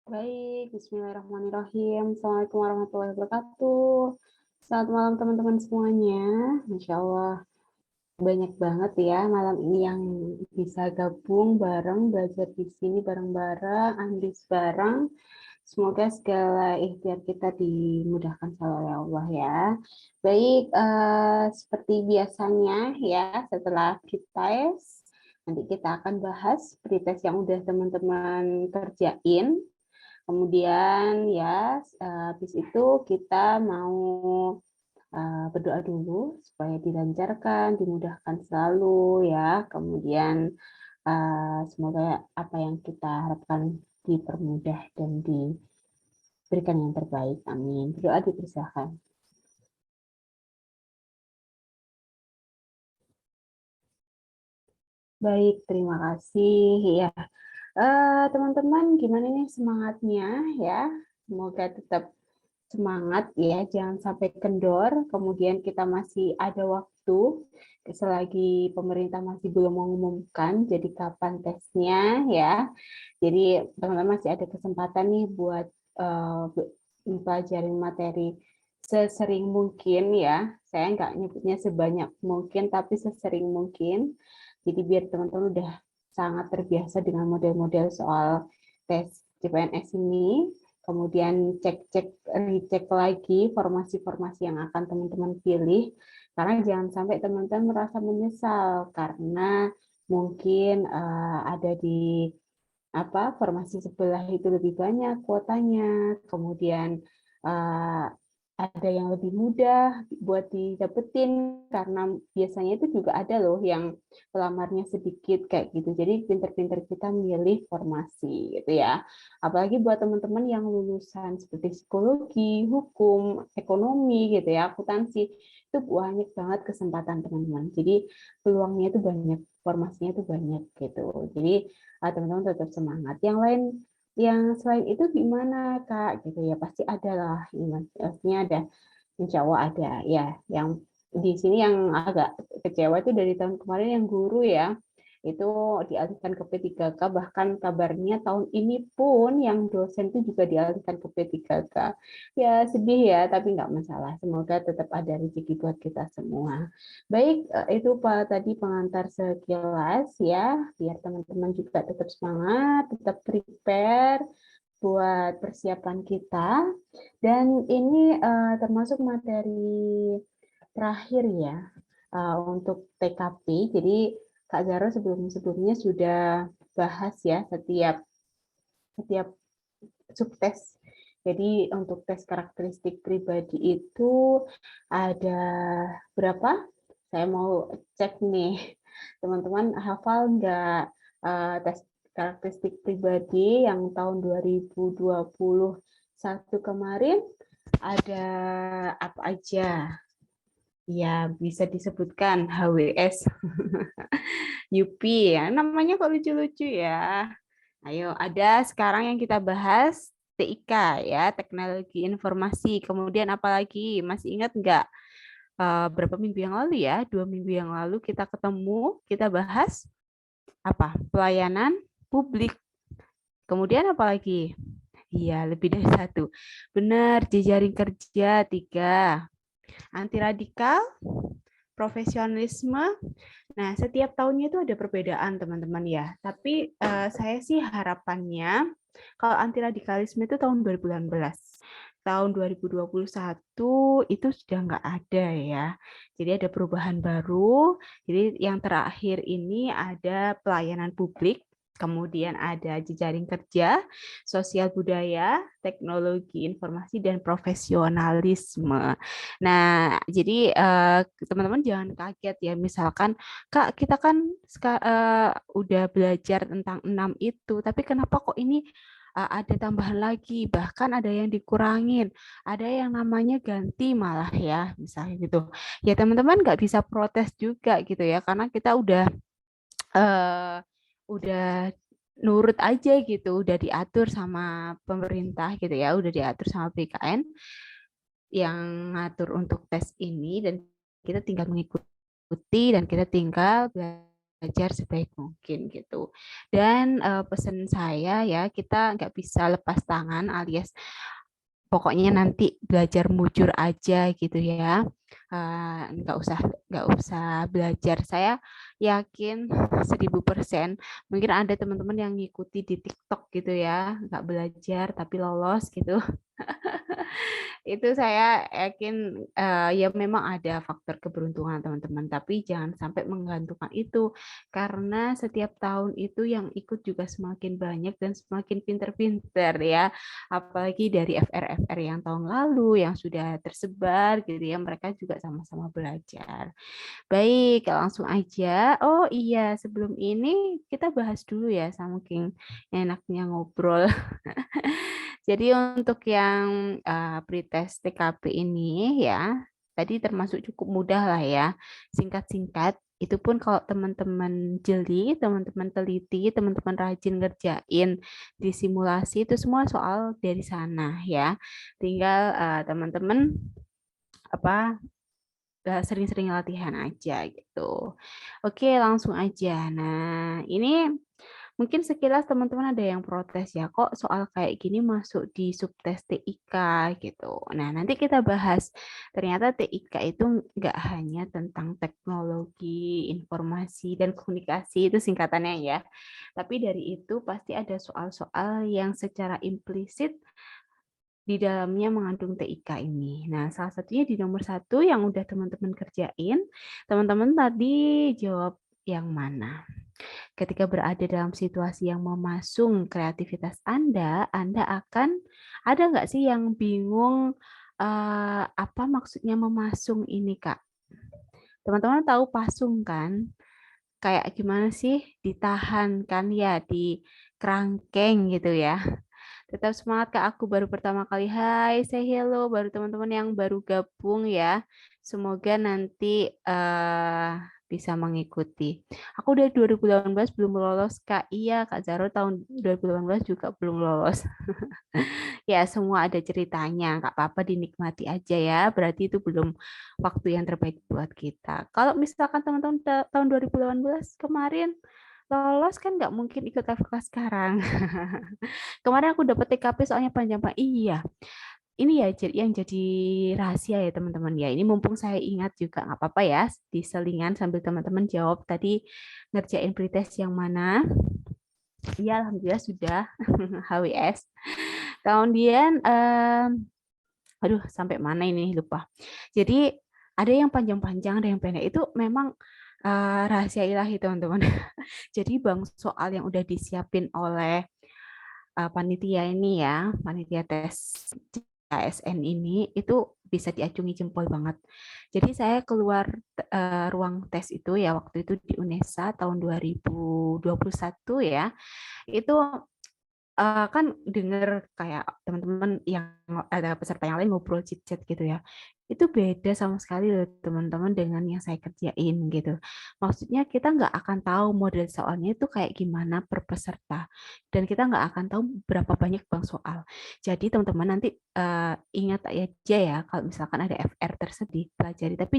Baik, bismillahirrahmanirrahim. Assalamualaikum warahmatullahi wabarakatuh. Selamat malam teman-teman semuanya. Masya Allah, banyak banget ya malam ini yang bisa gabung bareng, belajar di sini bareng-bareng, andis bareng. Semoga segala ikhtiar kita dimudahkan oleh Allah ya. Baik, seperti biasanya ya, setelah kita nanti kita akan bahas pretest yang udah teman-teman kerjain. Kemudian ya, habis itu kita mau berdoa dulu supaya dilancarkan, dimudahkan selalu ya. Kemudian semoga apa yang kita harapkan dipermudah dan diberikan yang terbaik. Amin. Berdoa dipersilakan. Baik, terima kasih ya. Teman-teman, gimana nih semangatnya ya? Semoga tetap semangat ya, jangan sampai kendor. Kemudian kita masih ada waktu selagi pemerintah masih belum mengumumkan jadi kapan tesnya ya. Jadi teman-teman masih ada kesempatan nih buat mempelajari materi sesering mungkin ya. Saya nggak nyebutnya sebanyak mungkin, tapi sesering mungkin. Jadi biar teman-teman udah sangat terbiasa dengan model-model soal tes CPNS ini. Kemudian cek-cek, recheck lagi formasi-formasi yang akan teman-teman pilih. Karena jangan sampai teman-teman merasa menyesal karena mungkin ada di formasi sebelah itu lebih banyak kuotanya, kemudian ada yang lebih mudah buat didapetin karena biasanya itu juga ada loh yang pelamarnya sedikit kayak gitu. Jadi pinter-pinter kita milih formasi gitu ya. Apalagi buat teman-teman yang lulusan seperti psikologi, hukum, ekonomi gitu ya, akuntansi, itu banyak banget kesempatan teman-teman. Jadi peluangnya itu banyak, formasinya itu banyak gitu. Jadi teman-teman tetap semangat. Yang lain yang selain itu gimana Kak gitu ya, pasti ada lah, maksudnya ada, insya Allah ada ya. Yang di sini yang agak kecewa itu dari tahun kemarin yang guru ya, itu dialihkan ke P3K, bahkan kabarnya tahun ini pun yang dosen itu juga dialihkan ke P3K. Ya sedih ya, tapi nggak masalah, semoga tetap ada rezeki buat kita semua. Baik, itu Pak tadi pengantar sekilas ya, biar teman-teman juga tetap semangat, tetap prepare buat persiapan kita. Dan ini termasuk materi terakhir ya untuk TKP. Jadi Kak Zaro sebelumnya sudah bahas ya setiap setiap subtes. Jadi untuk tes karakteristik pribadi itu ada berapa? Saya mau cek nih, teman-teman hafal nggak tes karakteristik pribadi yang tahun 2021 kemarin ada apa aja? Ya, bisa disebutkan HWS, Yupi ya, namanya kok lucu-lucu ya. Ayo, ada sekarang yang kita bahas TIK ya, Teknologi Informasi. Kemudian apalagi? Masih ingat nggak? Berapa minggu yang lalu ya? 2 minggu yang lalu kita ketemu, kita bahas apa? Pelayanan publik. Kemudian apalagi? Iya, lebih dari satu. Benar, jejaring kerja 3. Anti radikal, profesionalisme. Nah, setiap tahunnya itu ada perbedaan, teman-teman ya. Tapi saya sih harapannya kalau anti radikalisme itu tahun 2018. Tahun 2021 itu sudah nggak ada ya. Jadi ada perubahan baru. Jadi yang terakhir ini ada pelayanan publik, kemudian ada jejaring kerja, sosial budaya, teknologi informasi, dan profesionalisme. Nah, jadi teman-teman jangan kaget ya, misalkan, Kak, kita kan udah belajar tentang 6 itu, tapi kenapa kok ini ada tambahan lagi, bahkan ada yang dikurangin, ada yang namanya ganti malah ya, misalnya gitu. Ya teman-teman nggak bisa protes juga gitu ya, karena kita eh, udah nurut aja gitu, udah diatur sama pemerintah gitu ya, udah diatur sama BKN yang ngatur untuk tes ini, dan kita tinggal mengikuti dan kita tinggal belajar sebaik mungkin gitu. Dan pesan saya ya, kita nggak bisa lepas tangan alias pokoknya nanti belajar mujur aja gitu ya. Nggak usah belajar. Saya yakin 1000% mungkin ada teman-teman yang ngikuti di TikTok gitu ya, nggak belajar tapi lolos gitu. Itu saya yakin ya memang ada faktor keberuntungan teman-teman, tapi jangan sampai menggantungkan itu karena setiap tahun itu yang ikut juga semakin banyak dan semakin pinter-pinter ya, apalagi dari FR-FR yang tahun lalu yang sudah tersebar gitu ya, mereka juga sama-sama belajar. Baik, langsung aja. Oh iya, sebelum ini kita bahas dulu ya, saking enaknya ngobrol. Jadi untuk yang pretest TKP ini ya, tadi termasuk cukup mudah lah ya, singkat-singkat. Itu pun kalau teman-teman jeli, teman-teman teliti, teman-teman rajin ngerjain di simulasi, itu semua soal dari sana ya. Tinggal teman-teman apa sering-sering latihan aja gitu. Oke, langsung aja. Nah, ini mungkin sekilas teman-teman ada yang protes ya, kok soal kayak gini masuk di subtes TIK gitu. Nah, nanti kita bahas. Ternyata TIK itu nggak hanya tentang teknologi, informasi, dan komunikasi, itu singkatannya ya. Tapi dari itu pasti ada soal-soal yang secara implisit di dalamnya mengandung TIK ini. Nah, salah satunya di nomor 1 yang udah teman-teman kerjain, teman-teman tadi jawab yang mana? Ketika berada dalam situasi yang memasung kreativitas Anda akan ada nggak sih yang bingung Apa maksudnya memasung ini, Kak? Teman-teman tahu pasung kan? Kayak gimana sih? Ditahan kan ya di kerangkeng gitu ya. Tetap semangat Kak, aku baru pertama kali. Hai, say hello baru teman-teman yang baru gabung ya. Semoga nanti bisa mengikuti. Aku dari 2018 belum lolos Kak. Iya, Kak Zaro tahun 2018 juga belum lolos. Ya, semua ada ceritanya. Nggak apa-apa dinikmati aja ya. Berarti itu belum waktu yang terbaik buat kita. Kalau misalkan teman-teman tahun 2018 kemarin lolos kan nggak mungkin ikut FK sekarang. Kemarin aku dapat TKP soalnya panjang Pak. Iya, ini ya yang jadi rahasia ya teman-teman ya. Ini mumpung saya ingat juga nggak apa-apa ya. Diselingan sambil teman-teman jawab tadi ngerjain pretest yang mana. Iya, alhamdulillah sudah HWS. Kemudian, aduh sampai mana ini lupa. Jadi ada yang panjang-panjang, ada yang pendek. Itu memang rahasia ilahi teman-teman. Jadi bang soal yang udah disiapin oleh panitia ini ya, panitia tes ASN ini itu bisa diacungi jempol banget. Jadi saya keluar ruang tes itu ya waktu itu di UNESA tahun 2021 ya. Itu kan denger kayak teman-teman yang ada peserta yang lain ngobrol chit-chat gitu ya. Itu beda sama sekali loh teman-teman dengan yang saya kerjain gitu. Maksudnya kita nggak akan tahu model soalnya itu kayak gimana per peserta. Dan kita nggak akan tahu berapa banyak bang soal. Jadi teman-teman nanti ingat aja ya kalau misalkan ada FR tersebut dipelajari. Tapi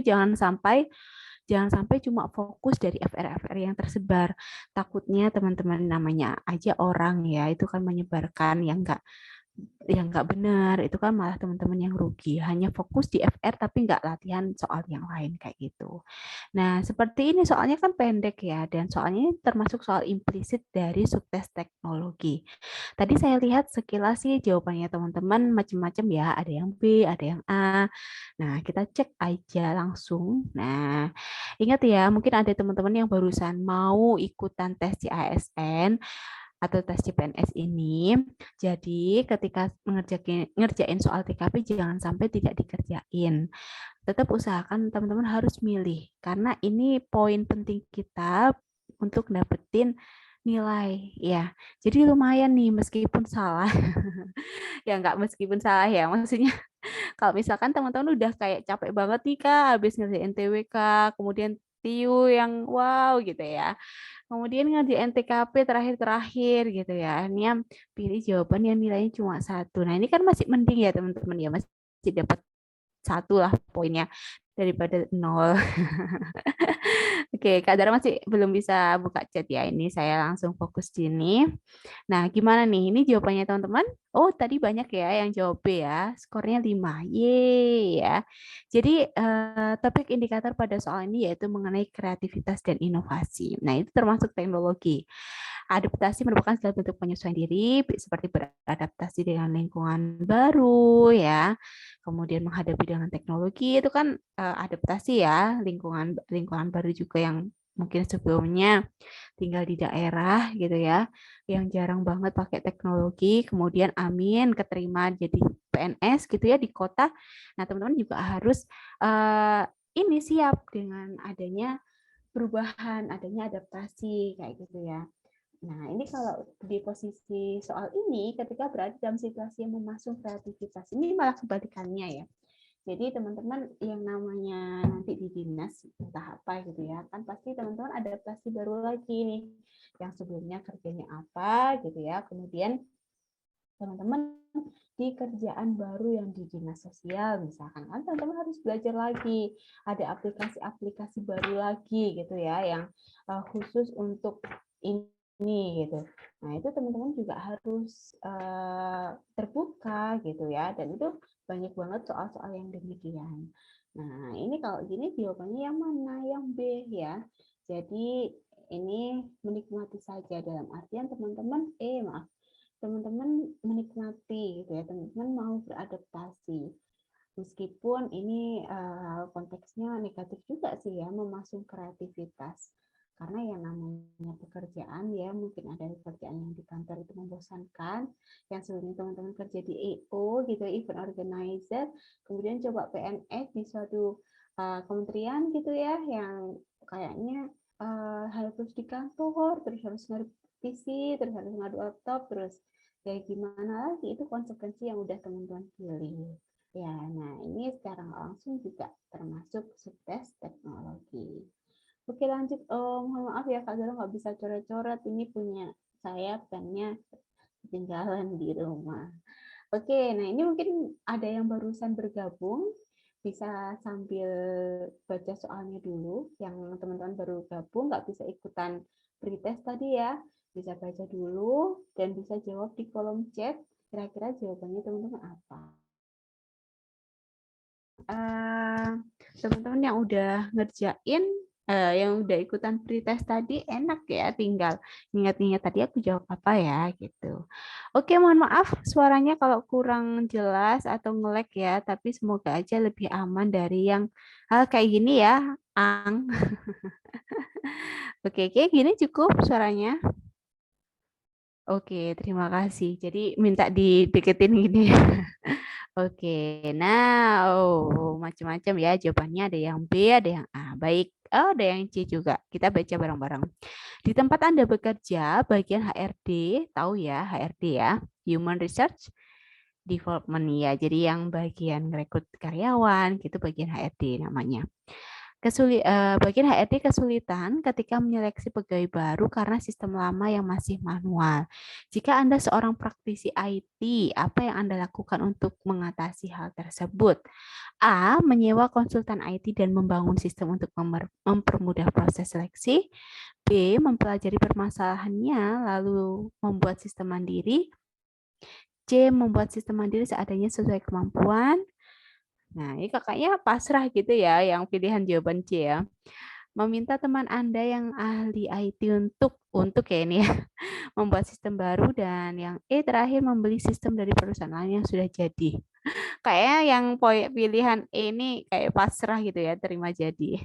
Jangan sampai cuma fokus dari FR-FR yang tersebar. Takutnya teman-teman namanya aja orang ya, itu kan menyebarkan yang nggak benar, itu kan malah teman-teman yang rugi. Hanya fokus di FR tapi nggak latihan soal yang lain kayak gitu. Nah, seperti ini soalnya kan pendek ya, dan soalnya ini termasuk soal implisit dari subtes teknologi. Tadi saya lihat sekilas sih jawabannya teman-teman macam-macam ya, ada yang B, ada yang A. Nah, kita cek aja langsung. Nah, ingat ya, mungkin ada teman-teman yang barusan mau ikutan tes CASN atau tes CPNS ini. Jadi, ketika ngerjain soal TKP jangan sampai tidak dikerjain. Tetap usahakan teman-teman harus milih karena ini poin penting kita untuk dapetin nilai ya. Jadi lumayan nih meskipun salah. Ya nggak meskipun salah ya. Maksudnya kalau misalkan teman-teman udah kayak capek banget nih Kak habis ngerjain TWK, kemudian TIU yang wow gitu ya. Kemudian ngerjain TKP terakhir-terakhir gitu ya. Akhirnya pilih jawaban yang nilainya cuma satu. Nah, ini kan masih mending ya teman-teman ya. Masih dapat satu lah poinnya daripada nol. Oke, Kak Dara masih belum bisa buka chat ya. Ini saya langsung fokus di sini. Nah, gimana nih? Ini jawabannya teman-teman. Oh, tadi banyak ya yang jawab B ya. Skornya 5. Yeay ya. Jadi, topik indikator pada soal ini yaitu mengenai kreativitas dan inovasi. Nah, itu termasuk teknologi. Adaptasi merupakan salah bentuk penyesuaian diri, seperti beradaptasi dengan lingkungan baru ya. Kemudian menghadapi dengan teknologi itu kan adaptasi ya, lingkungan lingkungan baru juga yang mungkin sebelumnya tinggal di daerah gitu ya, yang jarang banget pakai teknologi, kemudian amin keterima jadi PNS gitu ya di kota. Nah, teman-teman juga harus ini siap dengan adanya perubahan, adanya adaptasi kayak gitu ya. Nah, ini kalau di posisi soal ini, ketika berada dalam situasi yang memasung kreativitas, ini malah kebalikannya ya. Jadi teman-teman yang namanya nanti di dinas entah apa gitu ya, kan pasti teman-teman adaptasi baru lagi nih. Yang sebelumnya kerjanya apa gitu ya, kemudian teman-teman di kerjaan baru yang di dinas sosial misalkan kan teman-teman harus belajar lagi, ada aplikasi-aplikasi baru lagi gitu ya yang khusus untuk ini gitu. Nah, itu teman-teman juga harus terbuka gitu ya, dan itu banyak banget soal-soal yang demikian. Nah, ini kalau gini jawabannya yang mana? Yang B ya. Jadi ini menikmati saja dalam artian teman-teman maaf, teman-teman menikmati gitu ya, teman-teman mau beradaptasi. Meskipun ini konteksnya negatif juga sih ya, memasung kreativitas. Karena yang namanya pekerjaan ya, mungkin ada pekerjaan yang di kantor itu membosankan, yang sebelumnya teman-teman kerja di EO gitu, event organizer, kemudian coba PNS di suatu kementerian gitu ya, yang kayaknya harus di kantor, terus harus ngadu PC, terus harus ngadu laptop, terus ya gimana lagi, itu konsekuensi yang udah teman-teman pilih. Ya, nah ini secara langsung juga termasuk sukses teknologi. Oke lanjut, mohon maaf ya Kak Zara nggak bisa coret-coret, ini punya saya pennya ketinggalan di rumah. Oke, nah ini mungkin ada yang barusan bergabung, bisa sambil baca soalnya dulu, yang teman-teman baru gabung nggak bisa ikutan pretest tadi ya, bisa baca dulu dan bisa jawab di kolom chat, kira-kira jawabannya teman-teman apa. Teman-teman yang udah ngerjain, yang udah ikutan pretest tadi enak ya, tinggal ingat-ingat tadi aku jawab apa ya gitu. Oke, mohon maaf suaranya kalau kurang jelas atau nge-lag ya, tapi semoga aja lebih aman dari yang hal kayak gini ya, Ang. Oke, kayak gini cukup suaranya. Oke, terima kasih. Jadi minta dideketin gini. Oke, nah, macam-macam ya jawabannya. Ada yang B, ada yang A. Baik, ada yang C juga. Kita baca bareng-bareng. Di tempat Anda bekerja, bagian HRD, tahu ya HRD ya, Human Research Development ya. Jadi yang bagian rekrut karyawan, gitu bagian HRD namanya. Bagian HRD kesulitan ketika menyeleksi pegawai baru karena sistem lama yang masih manual. Jika Anda seorang praktisi IT, apa yang Anda lakukan untuk mengatasi hal tersebut? A. Menyewa konsultan IT dan membangun sistem untuk mempermudah proses seleksi. B. Mempelajari permasalahannya lalu membuat sistem mandiri. C. Membuat sistem mandiri seadanya sesuai kemampuan. Nah, ini kakaknya pasrah gitu ya, yang pilihan jawaban C ya. Meminta teman Anda yang ahli IT untuk ya ini ya, membuat sistem baru, dan yang E terakhir membeli sistem dari perusahaan lain yang sudah jadi. Kayaknya yang pilihan E ini kayak pasrah gitu ya, terima jadi.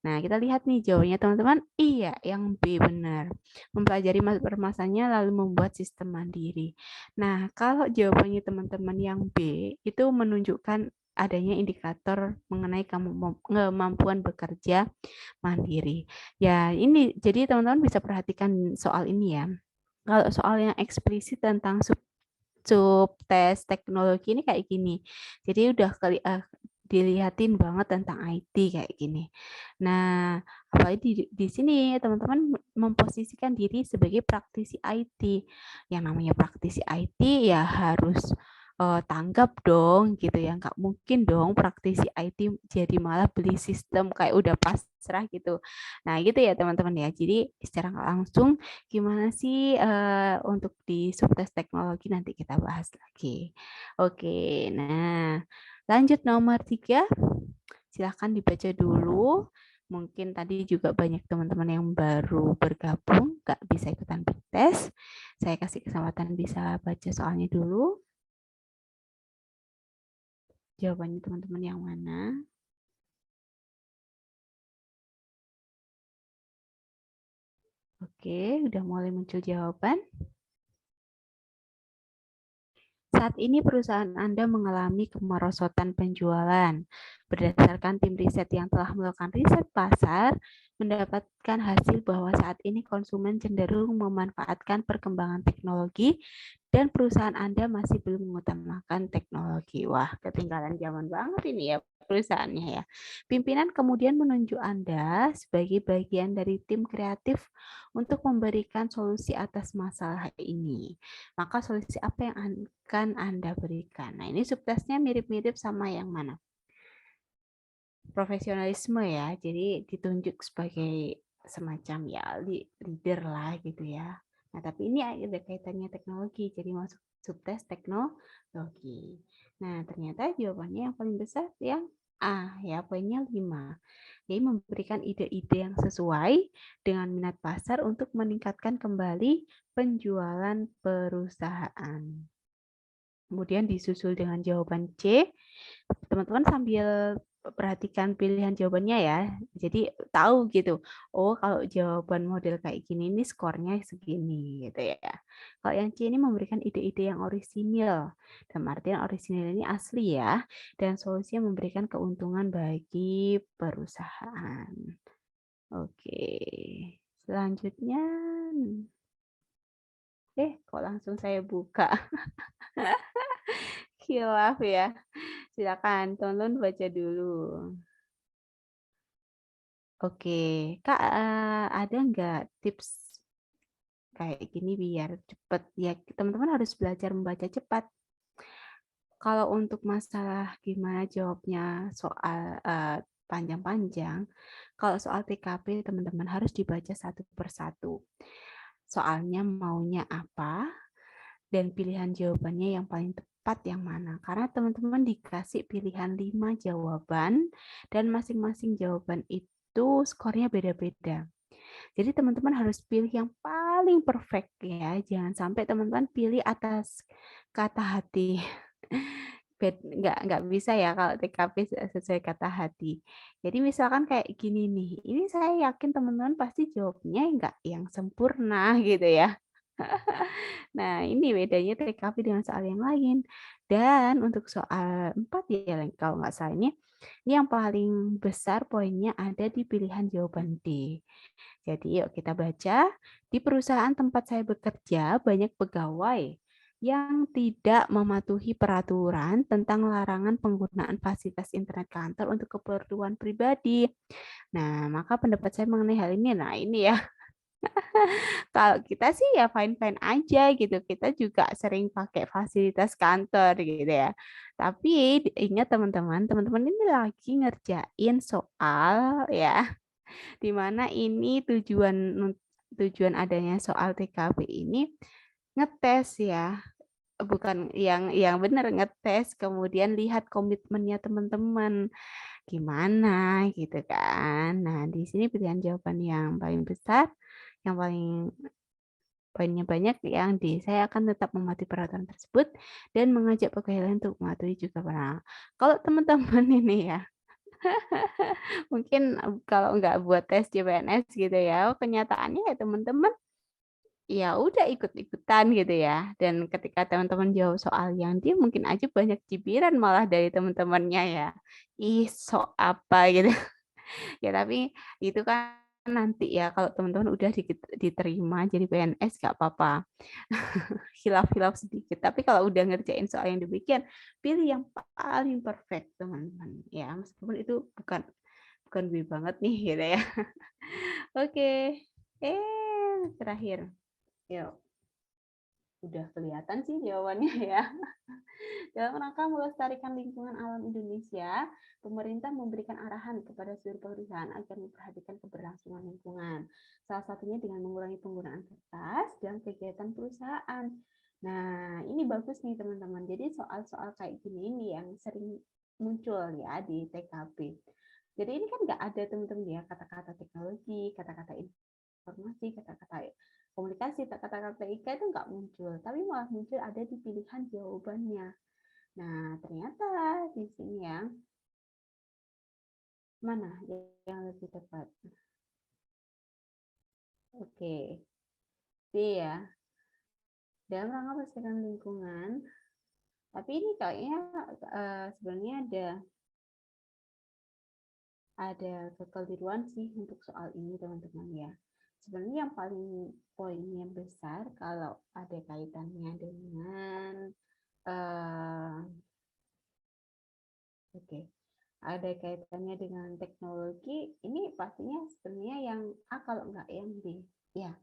Nah, kita lihat nih jawabannya teman-teman. Iya, yang B benar. Mempelajari permasalahannya lalu membuat sistem mandiri. Nah, kalau jawabannya teman-teman yang B itu menunjukkan adanya indikator mengenai kemampuan bekerja mandiri. Ya, ini jadi teman-teman bisa perhatikan soal ini ya. Kalau soal yang eksplisit tentang subtes teknologi ini kayak gini. Jadi udah dilihatin banget tentang IT kayak gini. Nah, apalagi di sini teman-teman memposisikan diri sebagai praktisi IT. Yang namanya praktisi IT ya harus tanggap dong gitu ya. Nggak mungkin dong praktisi IT jadi malah beli sistem kayak udah pasrah gitu. Nah, gitu ya teman-teman ya. Jadi secara nggak langsung gimana sih untuk di subtes teknologi nanti kita bahas lagi. Oke, nah lanjut nomor 3. Silahkan dibaca dulu. Mungkin tadi juga banyak teman-teman yang baru bergabung, nggak bisa ikutan tes. Saya kasih kesempatan bisa baca soalnya dulu. Jawabannya teman-teman yang mana? Oke, udah mulai muncul jawaban. Saat ini perusahaan Anda mengalami kemerosotan penjualan. Berdasarkan tim riset yang telah melakukan riset pasar, mendapatkan hasil bahwa saat ini konsumen cenderung memanfaatkan perkembangan teknologi dan perusahaan Anda masih belum mengutamakan teknologi. Wah, ketinggalan zaman banget ini ya perusahaannya ya. Pimpinan kemudian menunjuk Anda sebagai bagian dari tim kreatif untuk memberikan solusi atas masalah ini. Maka solusi apa yang akan Anda berikan? Nah, ini subtesnya mirip-mirip sama yang mana? Profesionalisme ya, jadi ditunjuk sebagai semacam ya leader lah gitu ya. Nah, tapi ini ada kaitannya teknologi, jadi masuk subtes teknologi. Nah, ternyata jawabannya yang paling besar yang A, ya poinnya 5. Jadi memberikan ide-ide yang sesuai dengan minat pasar untuk meningkatkan kembali penjualan perusahaan. Kemudian disusul dengan jawaban C. Teman-teman sambil perhatikan pilihan jawabannya ya. Jadi tahu gitu. Oh, kalau jawaban model kayak gini ini skornya segini gitu ya. Kalau yang C ini memberikan ide-ide yang orisinil. Dan artian orisinil ini asli ya. Dan solusi yang memberikan keuntungan bagi perusahaan. Oke. Selanjutnya kok langsung saya buka. Khilaf ya. Silakan tonton baca dulu. Oke, Kak, ada nggak tips kayak gini biar cepet? Ya, teman-teman harus belajar membaca cepat. Kalau untuk masalah gimana jawabnya soal panjang-panjang, kalau soal TKP teman-teman harus dibaca satu persatu. Soalnya maunya apa dan pilihan jawabannya yang paling tepat yang mana. Karena teman-teman dikasih pilihan 5 jawaban dan masing-masing jawaban itu skornya beda-beda. Jadi teman-teman harus pilih yang paling perfect ya. Jangan sampai teman-teman pilih atas kata hati. Nggak bisa ya kalau TKP sesuai kata hati. Jadi misalkan kayak gini nih, ini saya yakin teman-teman pasti jawabnya nggak yang sempurna gitu ya. Nah, ini bedanya TKP dengan soal yang lain. Dan untuk soal 4 ya, kalau nggak salah ini yang paling besar poinnya ada di pilihan jawaban D. Jadi yuk kita baca, di perusahaan tempat saya bekerja banyak pegawai yang tidak mematuhi peraturan tentang larangan penggunaan fasilitas internet kantor untuk keperluan pribadi. Nah, maka pendapat saya mengenai hal ini, nah ini ya, kalau kita sih ya fine-fine aja gitu. Kita juga sering pakai fasilitas kantor gitu ya. Tapi ingat teman-teman, teman-teman ini lagi ngerjain soal ya, di mana ini tujuan adanya soal TKP ini ngetes ya, bukan yang benar ngetes, kemudian lihat komitmennya teman-teman gimana gitu kan. Nah, di sini pilihan jawaban yang paling besar, yang paling poinnya banyak yang D. Saya akan tetap mematuhi peraturan tersebut dan mengajak pegawai lain untuk mematuhi juga. Nah, kalau teman-teman ini ya, mungkin kalau nggak buat tes CPNS gitu ya, kenyataannya ya teman-teman ya udah ikut-ikutan gitu ya. Dan ketika teman-teman jawab soal yang dia mungkin aja banyak cibiran malah dari teman-temannya ya. Ih, sok apa gitu. Ya tapi itu kan nanti ya kalau teman-teman udah diterima jadi PNS nggak apa-apa. Hilaf-hilaf sedikit. Tapi kalau udah ngerjain soal yang demikian, pilih yang paling perfect, teman-teman. Ya, meskipun itu bukan gue banget nih gitu ya. Oke. Terakhir. Yuk, udah kelihatan sih jawabannya ya. Dalam rangka melestarikan lingkungan alam Indonesia, pemerintah memberikan arahan kepada seluruh perusahaan agar memperhatikan keberlangsungan lingkungan. Salah satunya dengan mengurangi penggunaan kertas dan kegiatan perusahaan. Nah, ini bagus nih teman-teman. Jadi soal-soal kayak gini nih yang sering muncul ya di TKP. Jadi ini kan nggak ada teman-teman ya kata-kata teknologi, kata-kata informasi, kata-kata komunikasi, kata-kata IK itu nggak muncul, tapi malah muncul ada di pilihan jawabannya. Nah, ternyata di sini ya, mana yang lebih tepat? Oke, B ya. Dalam rangka melestarikan lingkungan, tapi ini kayaknya sebenarnya ada kekeliruan sih untuk soal ini teman-teman ya. Sebenarnya yang paling poinnya besar kalau ada kaitannya dengan oke, ada kaitannya dengan teknologi, ini pastinya sebenarnya yang A kalau enggak yang B. Ya,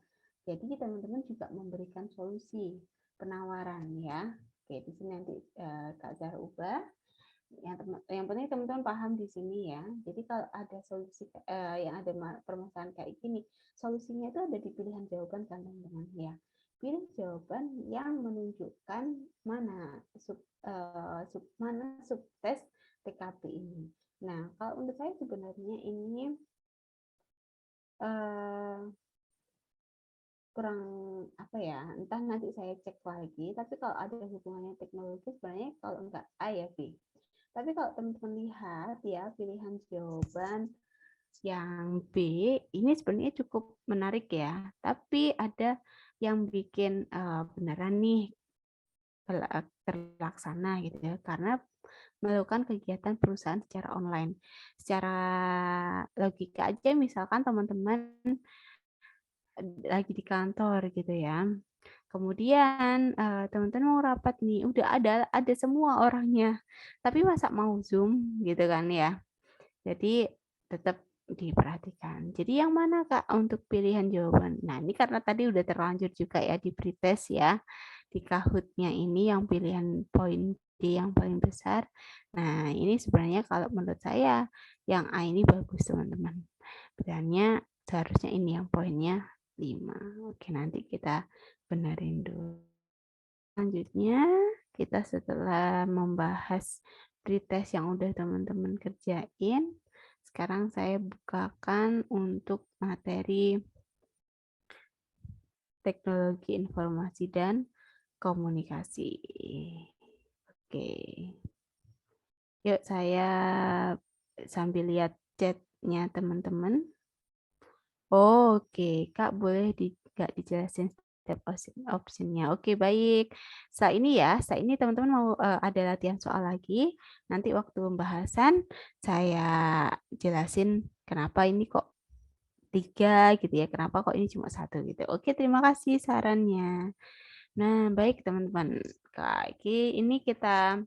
jadi teman-teman juga memberikan solusi penawaran ya. Oke, di sini nanti Kak Zahra ubah. Yang penting teman-teman paham di sini ya. Jadi kalau ada solusi yang ada permasalahan kayak gini, solusinya itu ada di pilihan jawaban kan teman-teman ya. Pilih jawaban yang menunjukkan mana subtes TKP ini. Nah, kalau untuk saya sebenarnya ini kurang apa ya, entah nanti saya cek lagi, tapi kalau ada hubungannya teknologi sebenarnya kalau enggak A ya B. Tapi kalau teman-teman lihat ya, pilihan jawaban yang B ini sebenarnya cukup menarik ya. Tapi ada yang bikin beneran nih terlaksana gitu ya, karena melakukan kegiatan perusahaan secara online. Secara logika aja, misalkan teman-teman lagi di kantor gitu ya. Kemudian teman-teman mau rapat nih, udah ada semua orangnya. Tapi masa mau Zoom gitu kan ya. Jadi tetap diperhatikan. Jadi yang mana Kak untuk pilihan jawaban? Nah, ini karena tadi udah terlanjur juga ya di pretest ya. Di Kahoot-nya ini yang pilihan poin D yang paling besar. Nah, ini sebenarnya kalau menurut saya yang A ini bagus teman-teman. Pilihannya seharusnya ini yang poinnya 5. Oke, nanti kita benerin dulu. Selanjutnya, kita setelah membahas pretest yang udah teman-teman kerjain, sekarang saya bukakan untuk materi teknologi informasi dan komunikasi. Oke. Yuk saya sambil lihat chatnya teman-teman. Oke, Kak boleh nggak dijelasin step optionnya? Oke, baik. Saat ini teman-teman mau ada latihan soal lagi. Nanti waktu pembahasan saya jelasin kenapa ini kok 3 gitu ya, kenapa kok ini cuma 1 gitu. Oke, terima kasih sarannya. Nah, baik teman-teman. Kak, ini kita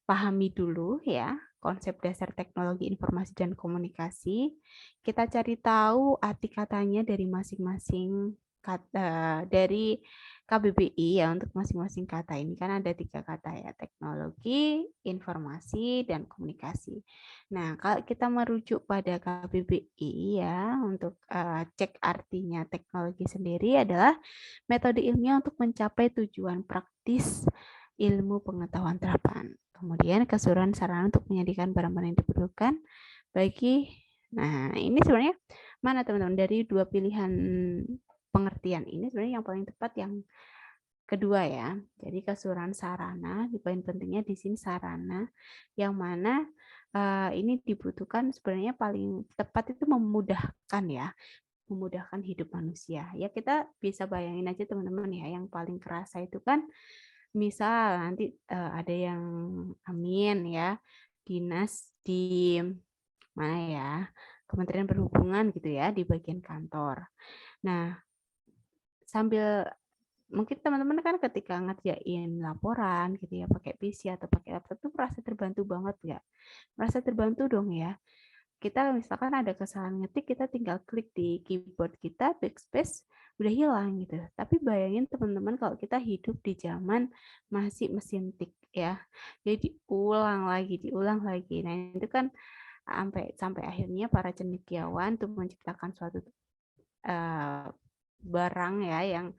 pahami dulu ya konsep dasar teknologi informasi dan komunikasi. Kita cari tahu arti katanya dari masing-masing kata dari KBBI ya, untuk masing-masing kata ini kan ada 3 kata ya, teknologi, informasi, dan komunikasi. Nah, kalau kita merujuk pada KBBI ya untuk cek artinya teknologi sendiri adalah metode ilmiah untuk mencapai tujuan praktis ilmu pengetahuan terapan. Kemudian keseluruhan sarana untuk menjadikan barang-barang yang diperlukan bagi, nah ini sebenarnya mana teman-teman dari 2 pilihan pengertian ini sebenarnya yang paling tepat yang kedua ya. Jadi keseluruhan sarana, di poin pentingnya di sini sarana yang mana ini dibutuhkan sebenarnya paling tepat itu memudahkan ya, memudahkan hidup manusia. Ya kita bisa bayangin aja teman-teman ya, yang paling kerasa itu kan misal nanti ada yang amin ya, dinas di mana ya, Kementerian Perhubungan gitu ya, di bagian kantor. Nah, sambil mungkin teman-teman kan ketika ngerjain laporan gitu ya pakai PC atau pakai laptop tuh merasa terbantu banget ya. Merasa terbantu dong ya. Kita misalkan ada kesalahan ngetik, kita tinggal klik di keyboard kita, backspace, udah hilang gitu. Tapi bayangin teman-teman kalau kita hidup di zaman masih mesin tik ya. Jadi diulang lagi. Nah, itu kan sampai akhirnya para cendekiawan tuh menciptakan suatu barang ya yang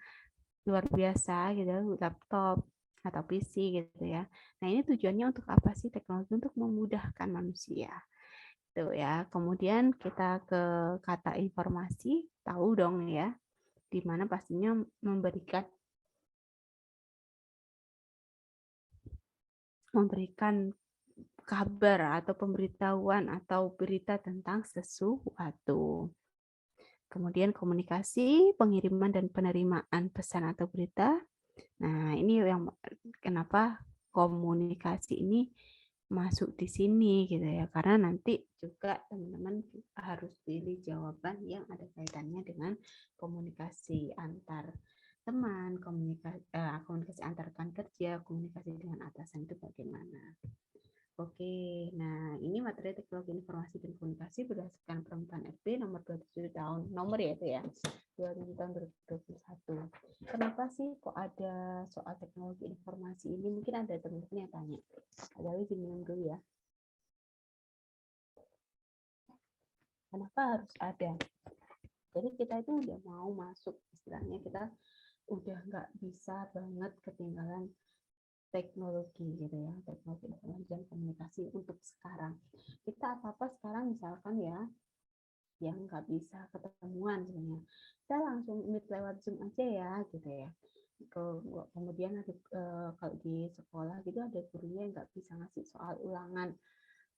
luar biasa gitu, laptop atau PC gitu ya. Nah, ini tujuannya untuk apa sih teknologi? Untuk memudahkan manusia. Tuh ya. Kemudian kita ke kata informasi, tahu dong ya, di mana pastinya memberikan kabar atau pemberitahuan atau berita tentang sesuatu. Kemudian komunikasi, pengiriman dan penerimaan pesan atau berita. Nah, ini yang kenapa komunikasi ini masuk di sini gitu ya. Karena nanti juga teman-teman harus pilih jawaban yang ada kaitannya dengan komunikasi antar teman, komunikasi antar rekan kerja, komunikasi dengan atasan itu bagaimana. Oke, nah ini materi teknologi informasi dan komunikasi berdasarkan permintaan FB nomor 27 tahun, nomor ya itu ya, 2000 tahun 2021. Kenapa sih kok ada soal teknologi informasi ini? Mungkin ada teman-teman yang tanya. Ada lagi minum dulu ya. Kenapa harus ada? Jadi kita itu udah mau masuk, istilahnya kita udah nggak bisa banget ketinggalan teknologi gitu ya, teknologi informasi dan komunikasi untuk sekarang. Kita apa-apa sekarang misalkan ya, yang nggak bisa ketemuan sebenarnya, kita langsung meet lewat Zoom aja ya gitu ya. kemudian ada kalau di sekolah gitu ada gurunya yang nggak bisa ngasih soal ulangan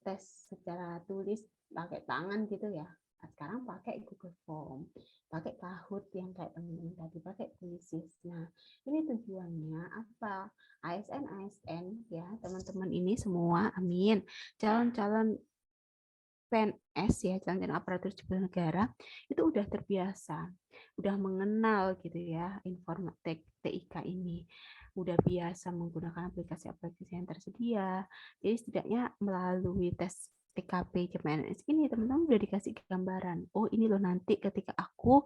tes secara tulis pakai tangan gitu ya. Nah, sekarang pakai Google Form, pakai Kahoot yang kayak teman-teman tadi, pakai Quizzes. Nah, ini tujuannya apa? ASN ya, teman-teman ini semua, amin. Calon-calon PNS ya, calon aparatur sipil negara itu udah terbiasa, udah mengenal gitu ya informatik TIK ini, udah biasa menggunakan aplikasi-aplikasi yang tersedia. Jadi setidaknya melalui tes TKP CPNS ini teman-teman udah dikasih gambaran. Oh ini loh nanti ketika aku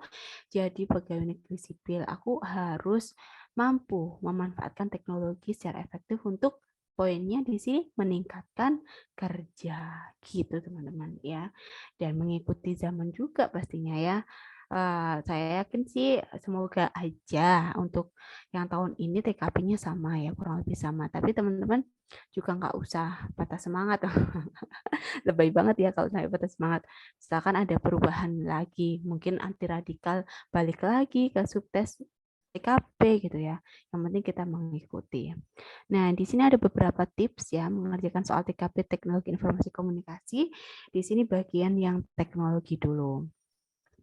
jadi pegawai negeri sipil, aku harus mampu memanfaatkan teknologi secara efektif untuk poinnya di sini meningkatkan kerja gitu teman-teman ya, dan mengikuti zaman juga pastinya ya. Saya yakin sih semoga aja untuk yang tahun ini TKP-nya sama ya, kurang lebih sama, tapi teman-teman juga nggak usah patah semangat. Lebay banget ya kalau sampai patah semangat. Misalkan ada perubahan lagi, mungkin anti radikal balik lagi ke subtes TKP gitu ya. Yang penting kita mengikuti. Nah, di sini ada beberapa tips ya mengerjakan soal TKP Teknologi Informasi Komunikasi. Di sini bagian yang teknologi dulu.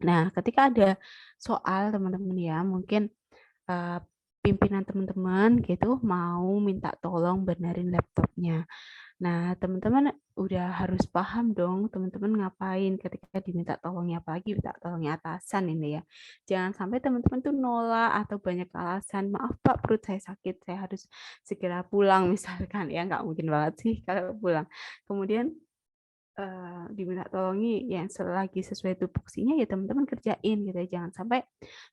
Nah, ketika ada soal teman-teman ya, mungkin pimpinan teman-teman gitu mau minta tolong benerin laptopnya. Nah, teman-teman udah harus paham dong, teman-teman ngapain ketika diminta tolongnya, apalagi minta tolongnya atasan ini ya. Jangan sampai teman-teman tuh nolak atau banyak alasan, maaf Pak, perut saya sakit, saya harus segera pulang misalkan. Ya, nggak mungkin banget sih kalau pulang. Kemudian diminta tolongi yang selagi sesuai tupoksinya ya teman-teman kerjain gitu ya. Jangan sampai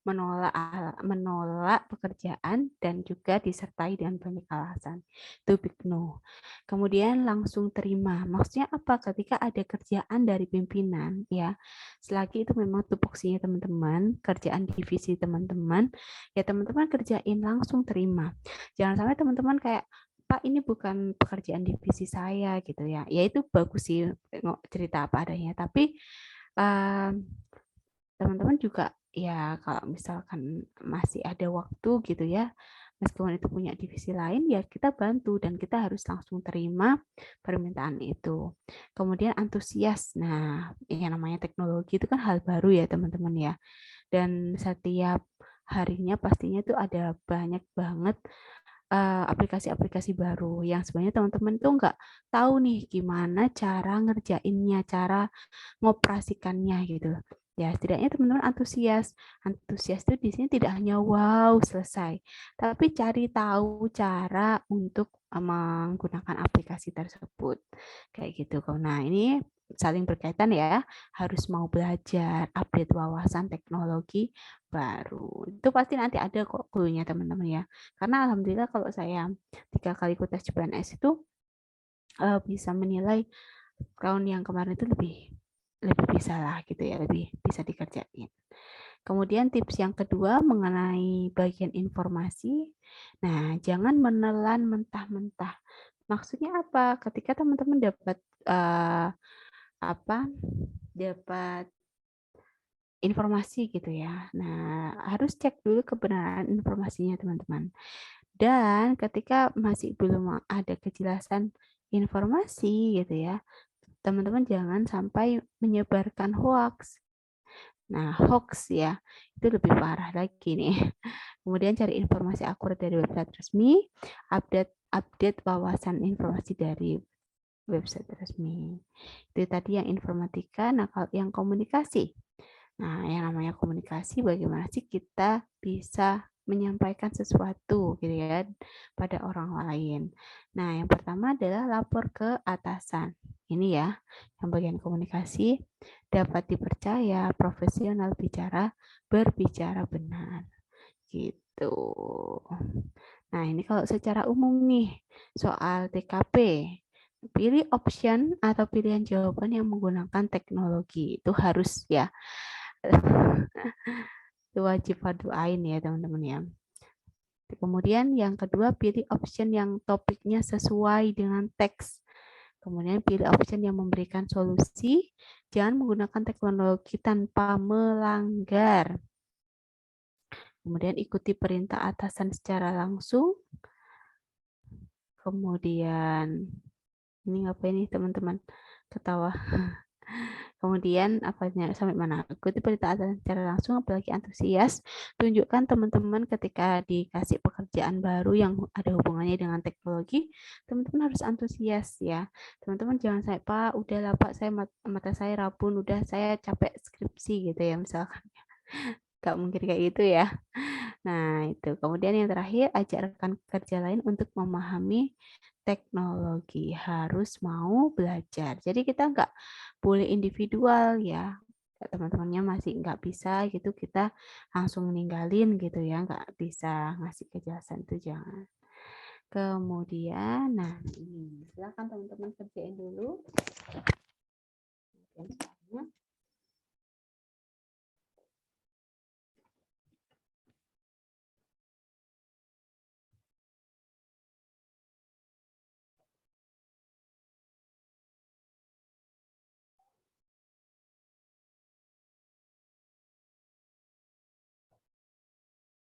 menolak pekerjaan dan juga disertai dengan banyak alasan. Itu big no. Kemudian langsung terima. Maksudnya apa? Ketika ada kerjaan dari pimpinan ya, selagi itu memang tupoksinya teman-teman, kerjaan divisi teman-teman, ya teman-teman kerjain langsung terima. Jangan sampai teman-teman kayak Pak, ini bukan pekerjaan divisi saya gitu ya. Ya itu bagus sih cerita apa adanya. Tapi teman-teman juga ya kalau misalkan masih ada waktu gitu ya, meskipun itu punya divisi lain ya kita bantu dan kita harus langsung terima permintaan itu. Kemudian antusias. Nah, yang namanya teknologi itu kan hal baru ya teman-teman ya. Dan setiap harinya pastinya itu ada banyak banget aplikasi-aplikasi baru yang sebenarnya teman-teman tuh nggak tahu nih gimana cara ngerjainnya, cara ngoperasikannya gitu. Ya, setidaknya teman-teman antusias. Antusias itu di sini tidak hanya wow selesai, tapi cari tahu cara untuk menggunakan aplikasi tersebut. Kayak gitu. Nah, ini saling berkaitan ya, harus mau belajar, update wawasan teknologi baru. Itu pasti nanti ada kok clue-nya teman-teman ya. Karena alhamdulillah kalau saya 3 kali ikut tes CPNS itu bisa menilai tahun yang kemarin itu lebih bisa lah gitu ya, lebih bisa dikerjain. Kemudian tips yang kedua mengenai bagian informasi. Nah, jangan menelan mentah-mentah. Maksudnya apa? Ketika teman-teman dapat apa? Dapat informasi gitu ya. Nah, harus cek dulu kebenaran informasinya, teman-teman. Dan ketika masih belum ada kejelasan informasi gitu ya, teman-teman jangan sampai menyebarkan hoax. Nah, hoax ya, itu lebih parah lagi nih. Kemudian cari informasi akurat dari website resmi, update wawasan informasi dari website resmi. Itu tadi yang informatika. Nah, kalau yang komunikasi. Nah, yang namanya komunikasi bagaimana sih kita bisa menyampaikan sesuatu gitu ya pada orang lain. Nah, yang pertama adalah lapor ke atasan. Ini ya, yang bagian komunikasi dapat dipercaya, profesional berbicara benar. Gitu. Nah, ini kalau secara umum nih soal TKP. Pilih option atau pilihan jawaban yang menggunakan teknologi. Itu harus ya. Itu wajib fardu ain ya teman-teman ya. Kemudian yang kedua pilih option yang topiknya sesuai dengan teks. Kemudian pilih option yang memberikan solusi. Jangan menggunakan teknologi tanpa melanggar. Kemudian ikuti perintah atasan secara langsung. Kemudian ini ngapain nih teman-teman? Ketawa. Kemudian apanya sampai mana? Ikuti perintah atasan secara langsung, apalagi antusias. Tunjukkan teman-teman ketika dikasih pekerjaan baru yang ada hubungannya dengan teknologi, teman-teman harus antusias ya. Teman-teman jangan sampai, Pak, udahlah Pak, saya mata saya rabun, udah saya capek skripsi gitu ya misalkan. Gak mungkin kayak gitu ya. Nah, itu. Kemudian yang terakhir, ajak rekan kerja lain untuk memahami teknologi. Harus mau belajar. Jadi kita nggak boleh individual ya. Teman-temannya masih nggak bisa gitu, kita langsung ninggalin gitu ya. Nggak bisa ngasih kejelasan itu jangan. Kemudian, nah ini. Silakan teman-teman kerjain dulu. Kemudian,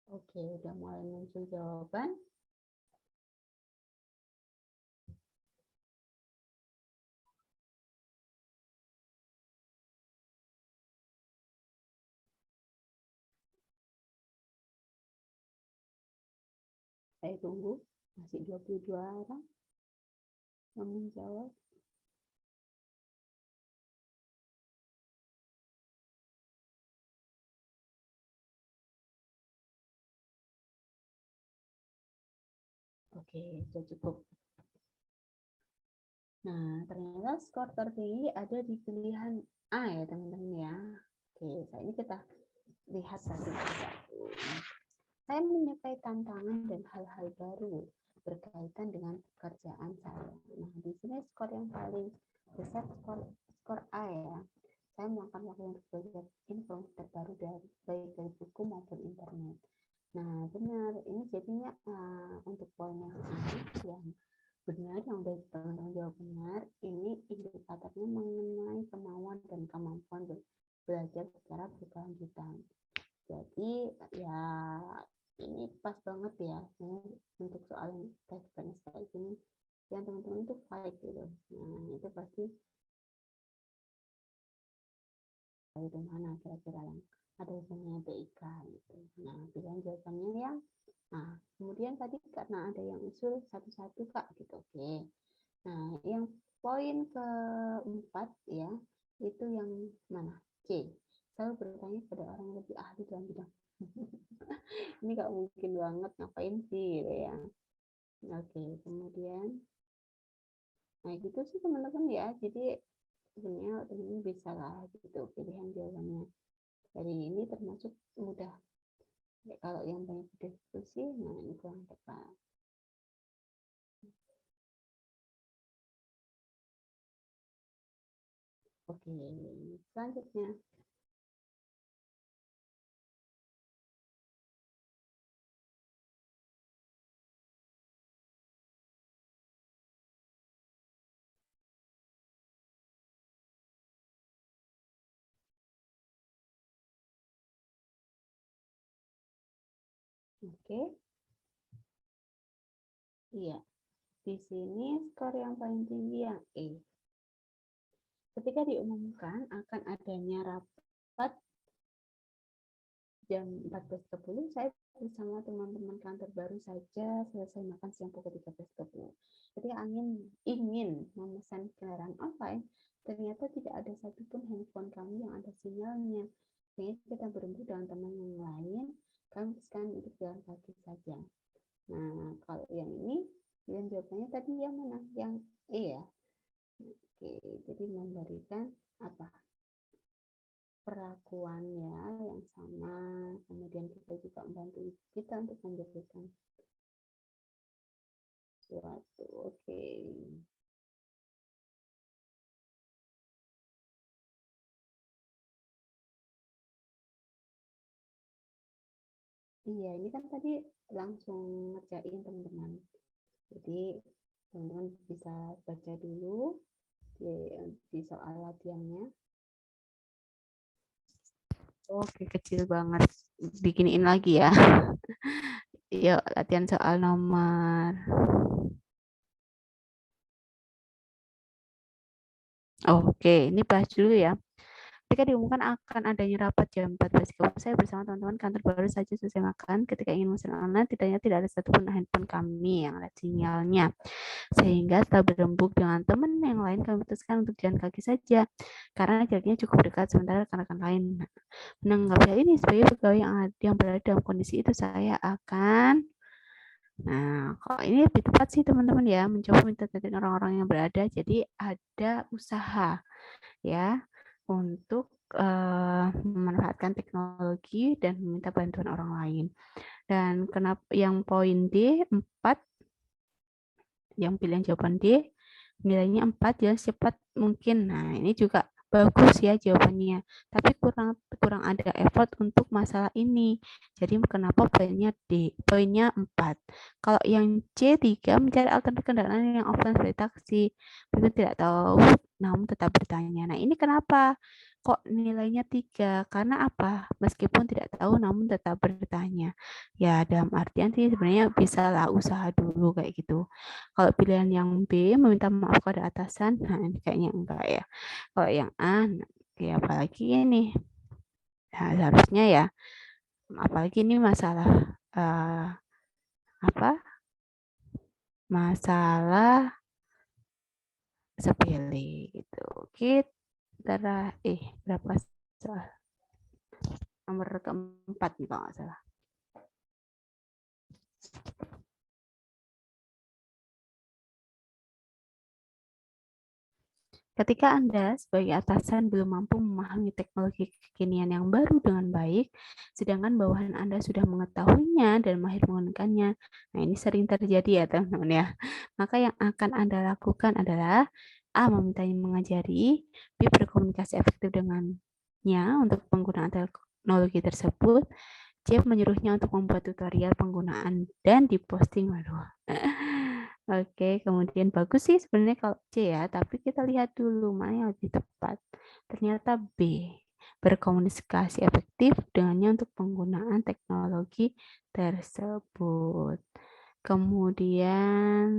oke, udah mulai muncul jawaban. Saya tunggu, masih 22 orang yang menjawab. Oke, sudah cukup. Nah, ternyata skor tertinggi ada di pilihan A ya teman-teman ya. Oke, ini kita lihat satu persatu. Saya menyukai tantangan dan hal-hal baru berkaitan dengan pekerjaan saya. Nah, di sini skor yang paling besar skor A ya. Saya melakukan waktu untuk belajar info terbaru baik dari buku maupun internet. Nah, benar. Ini jadinya untuk poin yang benar, yang udah teman-teman jawab benar, ini indikatornya mengenai kemauan dan kemampuan belajar secara berkelanjutan. Jadi ya ini pas banget ya untuk soal tes kayak gini yang teman-teman itu fight gitu. Nah itu pasti dari mana kira-kira yang ada hubungannya BIK gitu. Nah pilihan jawabannya yang nah kemudian tadi karena ada yang usul satu-satu kak gitu. Oke. Nah yang poin keempat ya itu yang mana? C. Selalu bertanya pada orang yang lebih ahli dalam bidang. Ini gak mungkin banget ngapain sih gitu ya. Oke, kemudian nah gitu sih teman-teman ya. Jadi sebenarnya teman-teman bisa lah gitu pilihan jawabannya. Dari ini termasuk mudah. Ya, kalau yang banyak diskusi, nah ini kurang tepat. Oke, selanjutnya. Oke, iya. Di sini skor yang paling tinggi yang E. Ketika diumumkan akan adanya rapat jam 14.30, saya bersama teman-teman kantor baru saja selesai makan siang pukul 13.30. Ketika ingin memesan kendaraan offline, ternyata tidak ada satupun handphone kami yang ada sinyalnya. Sehingga kita berembuk dengan teman yang lain, kami memutuskan untuk jalan kaki saja. Nah, kalau yang ini, yang jawabannya tadi yang mana? Yang E ya? Oke, jadi memberikan apa? Perlakuannya yang sama, kemudian kita juga membantu kita untuk memberikan suatu. Oke. Iya, ini kan tadi langsung ngerjain teman-teman. Jadi teman-teman bisa baca dulu di soal latihannya. Oke, kecil banget. Diginiin lagi ya. Yuk, latihan soal nomor. Oke, ini bahas dulu ya. Ketika diumumkan akan adanya rapat jam 14.30, saya bersama teman-teman kantor baru saja selesai makan. Ketika ingin memesan online, tidak ada satupun handphone kami yang ada sinyalnya. Sehingga setelah berembuk dengan teman yang lain, kami memutuskan untuk jalan kaki saja. Karena jaraknya cukup dekat, sementara rekan-rekan lain menanggapi hal ini sebagai pegawai yang berada dalam kondisi itu, saya akan kalau ini lebih tepat sih teman-teman ya, mencoba minta tanda orang-orang yang berada. Jadi ada usaha ya untuk memanfaatkan teknologi dan meminta bantuan orang lain. Dan kenapa yang poin D 4, yang pilihan jawaban D nilainya 4 ya, secepat mungkin. Nah, ini juga bagus ya jawabannya. Tapi kurang ada effort untuk masalah ini. Jadi kenapa poinnya D? Poinnya 4. Kalau yang C 3, mencari alternatif kendaraan yang offline seperti taksi. Mungkin tidak tahu namun tetap bertanya. Nah, ini kenapa? Kok nilainya 3? Karena apa? Meskipun tidak tahu namun tetap bertanya. Ya, dalam artian sih sebenarnya bisa lah usaha dulu kayak gitu. Kalau pilihan yang B, meminta maaf pada atasan, nah ini kayaknya enggak ya. Kalau yang A, ya apalagi ini. Nah, seharusnya ya, apalagi ini masalah apa? Masalah sepele gitu. Kita berapa soal? Nomor keempat nih kalau nggak salah. Ketika Anda sebagai atasan belum mampu memahami teknologi kekinian yang baru dengan baik, sedangkan bawahan Anda sudah mengetahuinya dan mahir menggunakannya. Nah, ini sering terjadi ya, teman-teman ya. Maka yang akan Anda lakukan adalah A. Memintanya mengajari, B. Berkomunikasi efektif dengannya untuk penggunaan teknologi tersebut, C. Menyuruhnya untuk membuat tutorial penggunaan dan diposting. Waduh. Oke, kemudian bagus sih sebenarnya kalau C ya, tapi kita lihat dulu mana yang lebih tepat. Ternyata B, berkomunikasi efektif dengannya untuk penggunaan teknologi tersebut. Kemudian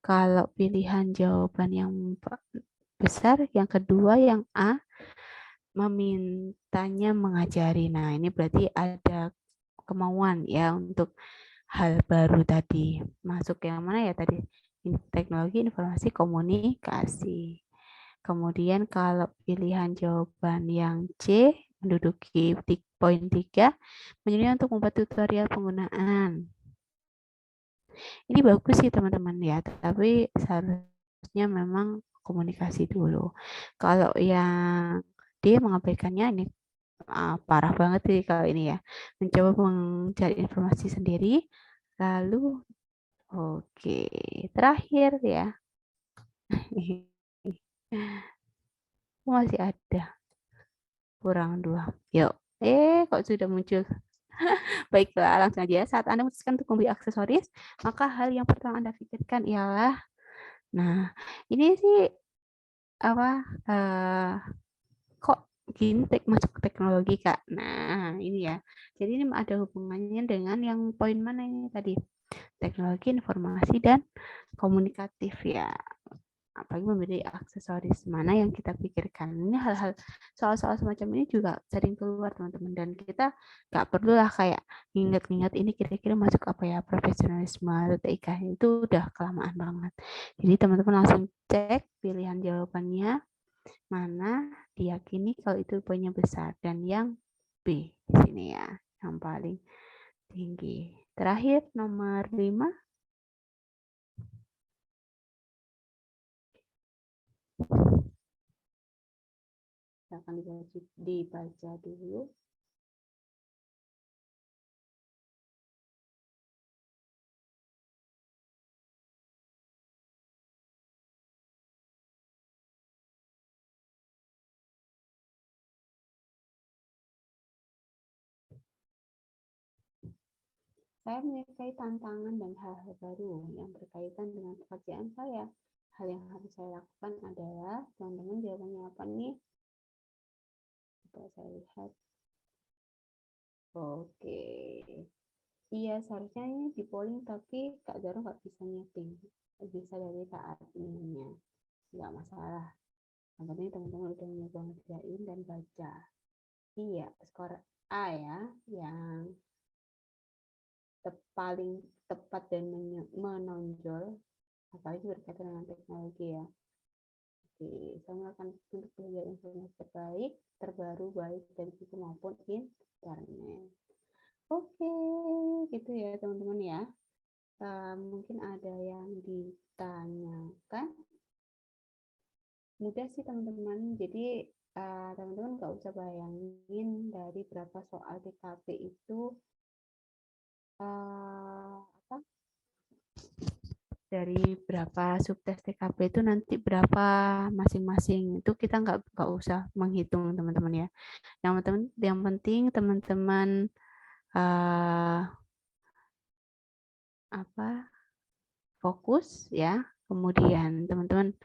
kalau pilihan jawaban yang besar, yang kedua yang A, memintanya mengajari. Nah, ini berarti ada kemauan ya untuk hal baru tadi. Masuk yang mana ya tadi? Teknologi informasi komunikasi. Kemudian kalau pilihan jawaban yang C menduduki poin 3, menyuruh untuk membuat tutorial penggunaan. Ini bagus sih teman-teman ya, tapi seharusnya memang komunikasi dulu. Kalau yang D mengabaikannya, ini parah banget sih kalau ini ya. Mencoba mencari informasi sendiri, lalu oke, terakhir ya. Masih ada, kurang 2. Yuk, kok sudah muncul. Baiklah, langsung aja. Saat Anda memutuskan untuk membeli aksesoris, maka hal yang pertama Anda pikirkan ialah, nah, ini sih apa? Kok gini masuk teknologi Kak? Nah, ini ya. Jadi ini ada hubungannya dengan yang poin mana ini tadi? Teknologi, informasi, dan komunikatif ya. Apalagi membeli aksesoris mana yang kita pikirkan. Ini hal-hal soal-soal semacam ini juga sering keluar teman-teman, dan kita nggak perlulah kayak ingat-ingat ini kira-kira masuk apa ya, profesionalisme atau TIK, itu udah kelamaan banget. Jadi teman-teman langsung cek pilihan jawabannya mana diyakini kalau itu poinnya besar, dan yang B di sini ya yang paling tinggi. Terakhir nomor 5. Akan dibaca dulu. Saya menyukai tantangan dan hal-hal baru yang berkaitan dengan pekerjaan saya. Hal yang harus saya lakukan adalah, teman-teman jawabannya apa nih? Coba saya lihat. Oke. Iya, seharusnya ini di polling, tapi Kak Zaro nggak bisa nyeting. Bisa dari Kak adminnya. Nggak masalah. Yang penting teman-teman udah nyoba ngerjain dan baca. Iya, skor A ya, yang paling tepat dan menonjol, apalagi berkaitan dengan teknologi ya. Oke, saya melakukan untuk belajar informasi terbaik, terbaru, baik dari buku maupun internet. Oke, gitu ya teman-teman ya. Mungkin ada yang ditanyakan. Mudah sih teman-teman. Jadi teman-teman nggak usah bayangin dari berapa soal TKP itu apa? Dari berapa subtes TKP itu nanti berapa masing-masing, itu kita nggak usah menghitung teman-teman ya. Yang penting teman-teman fokus ya, kemudian teman-teman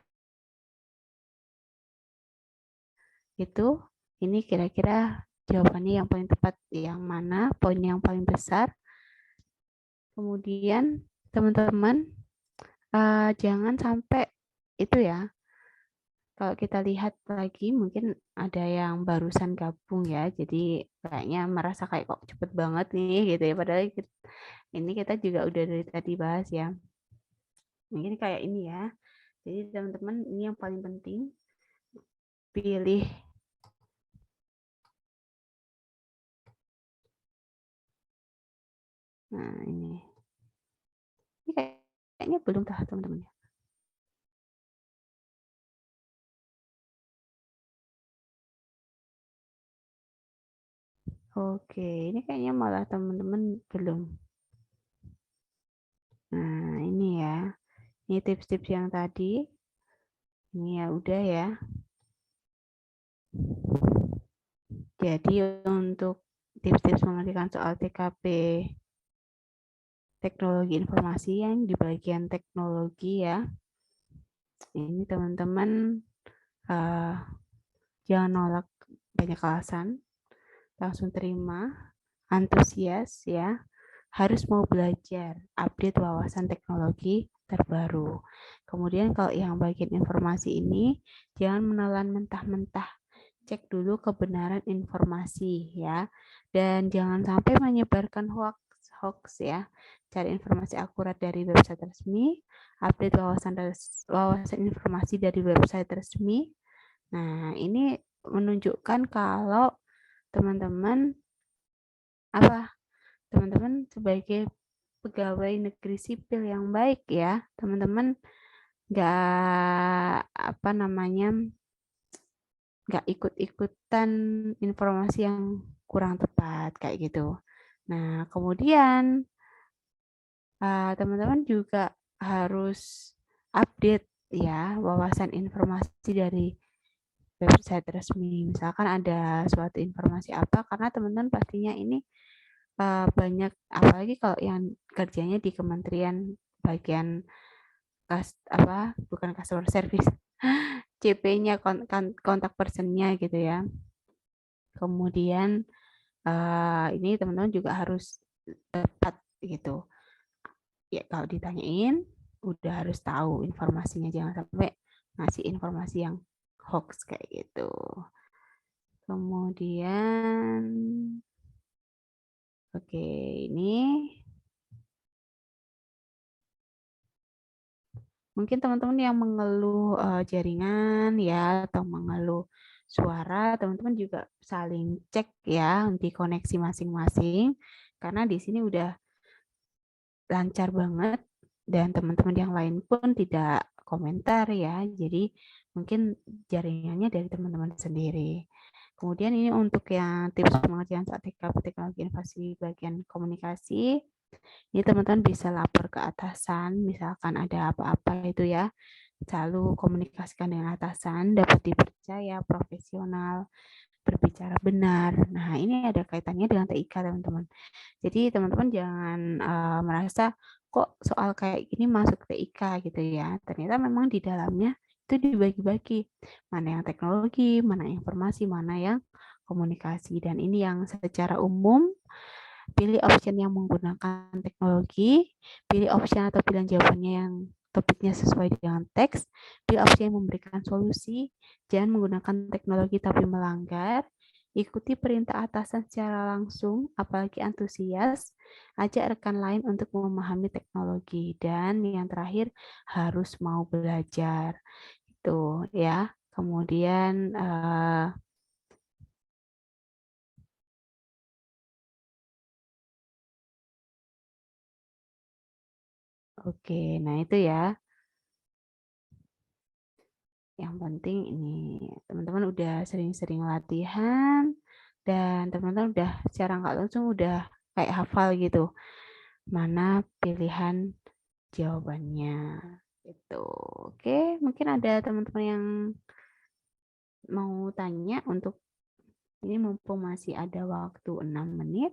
itu ini kira-kira jawabannya yang paling tepat yang mana, poin yang paling besar. Kemudian teman-teman jangan sampai itu ya. Kalau kita lihat lagi mungkin ada yang barusan gabung ya. Jadi kayaknya merasa kayak kok cepet banget nih gitu ya. Padahal ini kita juga udah dari tadi bahas ya. Mungkin kayak ini ya. Jadi teman-teman ini yang paling penting pilih nah ini kayaknya belum tahu teman-teman ya. Oke, ini kayaknya malah teman-teman belum. Nah, ini ya. Ini tips-tips yang tadi. Ini ya udah ya. Jadi untuk tips-tips mengerjakan soal TKP teknologi informasi yang di bagian teknologi ya. Ini teman-teman jangan nolak banyak alasan. Langsung terima, antusias ya. Harus mau belajar, update wawasan teknologi terbaru. Kemudian kalau yang bagian informasi ini, jangan menelan mentah-mentah. Cek dulu kebenaran informasi ya. Dan jangan sampai menyebarkan hoax ya. Cari informasi akurat dari website resmi, update wawasan informasi dari website resmi. Nah, ini menunjukkan kalau teman-teman sebagai pegawai negeri sipil yang baik ya, teman-teman nggak nggak ikut-ikutan informasi yang kurang tepat kayak gitu. Nah, kemudian teman-teman juga harus update ya wawasan informasi dari website resmi. Misalkan ada suatu informasi apa, karena teman-teman pastinya ini banyak, apalagi kalau yang kerjanya di kementerian bagian bukan customer service, CP-nya kontak personnya gitu ya. Kemudian ini teman-teman juga harus tepat gitu. Ya kalau ditanyain udah harus tahu informasinya, jangan sampai ngasih informasi yang hoax kayak gitu. Kemudian oke, ini mungkin teman-teman yang mengeluh jaringan ya atau mengeluh suara, teman-teman juga saling cek ya di koneksi masing-masing karena di sini udah lancar banget dan teman-teman yang lain pun tidak komentar ya. Jadi mungkin jaringannya dari teman-teman sendiri. Kemudian ini untuk yang tips pengerjaan saat teknologi inovasi bagian komunikasi. Ini teman-teman bisa lapor ke atasan, misalkan ada apa-apa itu ya. Selalu komunikasikan dengan atasan, dapat dipercaya, profesional, berbicara benar. Nah, ini ada kaitannya dengan TIK, teman-teman. Jadi, teman-teman jangan merasa kok soal kayak gini masuk TIK gitu ya. Ternyata memang di dalamnya itu dibagi-bagi. Mana yang teknologi, mana informasi, mana yang komunikasi. Dan ini yang secara umum, pilih option yang menggunakan teknologi, pilih option atau pilihan jawabannya yang topiknya sesuai dengan teks, pilih opsi yang memberikan solusi, jangan menggunakan teknologi tapi melanggar, ikuti perintah atasan secara langsung, apalagi antusias, ajak rekan lain untuk memahami teknologi, dan yang terakhir harus mau belajar. Itu ya. Kemudian oke, nah itu ya. Yang penting ini teman-teman udah sering-sering latihan dan teman-teman udah secara nggak langsung udah kayak hafal gitu mana pilihan jawabannya itu. Oke, mungkin ada teman-teman yang mau tanya untuk ini mumpung masih ada waktu 6 menit.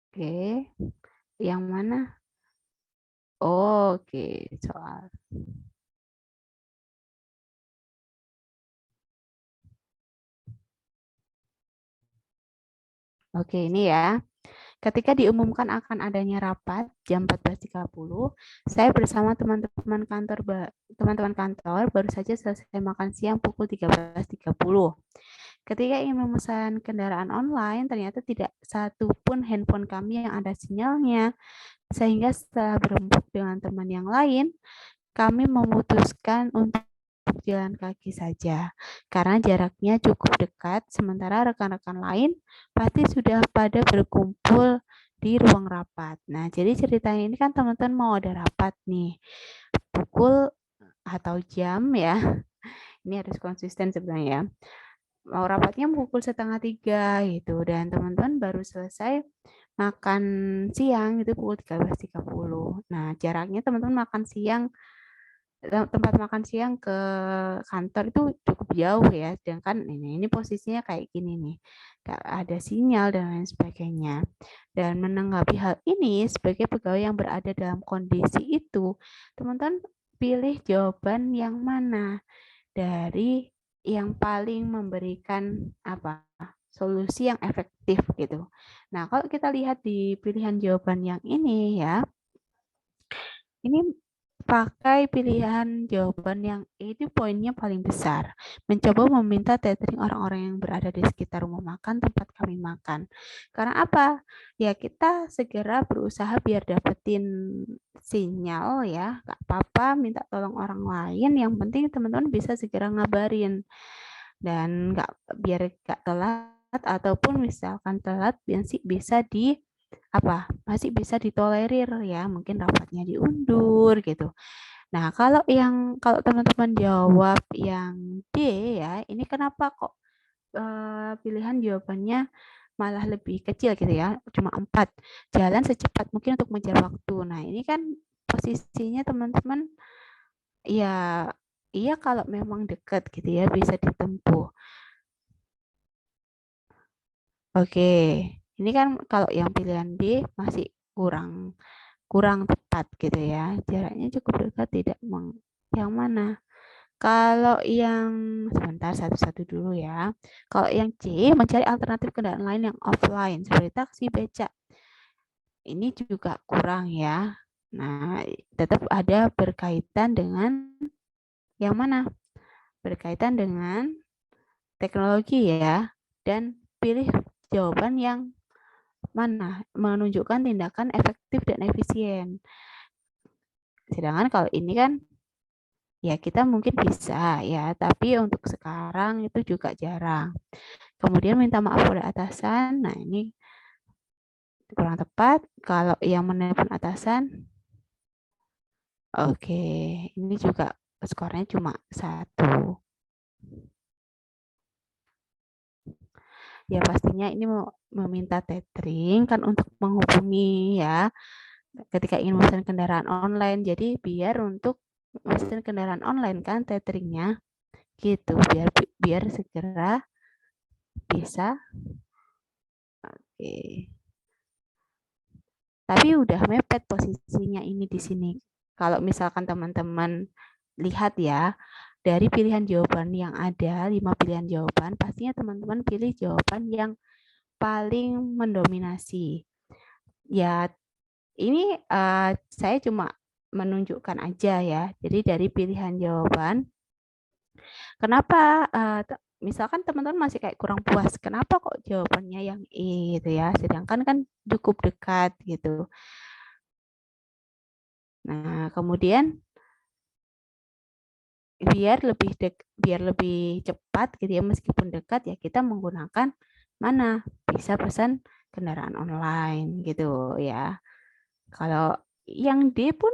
Oke, yang mana? Oke, soal. Oke, ini ya. Ketika diumumkan akan adanya rapat jam 14.30, saya bersama teman-teman kantor baru saja selesai makan siang pukul 13.30. Ketika ingin memesan kendaraan online, ternyata tidak satu pun handphone kami yang ada sinyalnya. Sehingga setelah berembuk dengan teman yang lain, kami memutuskan untuk jalan kaki saja karena jaraknya cukup dekat, sementara rekan-rekan lain pasti sudah pada berkumpul di ruang rapat. Nah, jadi ceritanya ini kan teman-teman mau ada rapat nih, pukul atau jam ya. Ini harus konsisten sebenarnya ya. Mau rapatnya pukul 2:30 gitu dan teman-teman baru selesai makan siang itu pukul 13.30. Nah, jaraknya teman-teman makan siang tempat makan siang ke kantor itu cukup jauh ya, sedangkan ini posisinya kayak gini nih, gak ada sinyal dan lain sebagainya. Dan menanggapi hal ini sebagai pegawai yang berada dalam kondisi itu, teman-teman pilih jawaban yang mana dari yang paling memberikan apa solusi yang efektif gitu. Nah, kalau kita lihat di pilihan jawaban yang ini ya, ini pakai pilihan jawaban yang itu poinnya paling besar. Mencoba meminta tethering orang-orang yang berada di sekitar rumah makan tempat kami makan. Karena apa? Ya kita segera berusaha biar dapetin sinyal ya. Gak apa-apa minta tolong orang lain. Yang penting teman-teman bisa segera ngabarin. Dan biar gak telat ataupun misalkan telat bisa di masih bisa ditolerir ya, mungkin rapatnya diundur gitu. Nah, kalau teman-teman jawab yang D ya, ini kenapa kok pilihan jawabannya malah lebih kecil gitu ya, cuma 4. Jalan secepat mungkin untuk mengejar waktu. Nah, ini kan posisinya teman-teman ya iya kalau memang dekat gitu ya bisa ditempuh. Oke, ini kan kalau yang pilihan D masih kurang kurang tepat gitu ya. Jaraknya cukup dekat tidak yang mana? Kalau yang sebentar satu-satu dulu ya. Kalau yang C mencari alternatif kendaraan lain yang offline seperti taksi, beca. Ini juga kurang ya. Nah, tetap ada berkaitan dengan yang mana? Berkaitan dengan teknologi ya. Dan pilih jawaban yang mana? Menunjukkan tindakan efektif dan efisien. Sedangkan kalau ini kan ya kita mungkin bisa ya, tapi untuk sekarang itu juga jarang. Kemudian minta maaf pada atasan. Nah, ini kurang tepat. Kalau yang menelpon atasan, oke, ini juga skornya cuma 1. Ya pastinya ini mau meminta tethering kan untuk menghubungi ya ketika ingin memesan kendaraan online. Jadi biar untuk memesan kendaraan online kan tetheringnya gitu biar segera bisa. Oke. Tapi udah mepet posisinya ini di sini. Kalau misalkan teman-teman lihat ya, dari pilihan jawaban yang ada, 5 pilihan jawaban, pastinya teman-teman pilih jawaban yang paling mendominasi. Ya, ini saya cuma menunjukkan aja ya. Jadi dari pilihan jawaban, kenapa misalkan teman-teman masih kayak kurang puas, kenapa kok jawabannya yang E gitu ya, sedangkan kan cukup dekat gitu. Nah, kemudian biar lebih cepat gitu ya, meskipun dekat ya kita menggunakan mana bisa pesan kendaraan online gitu ya. Kalau yang D pun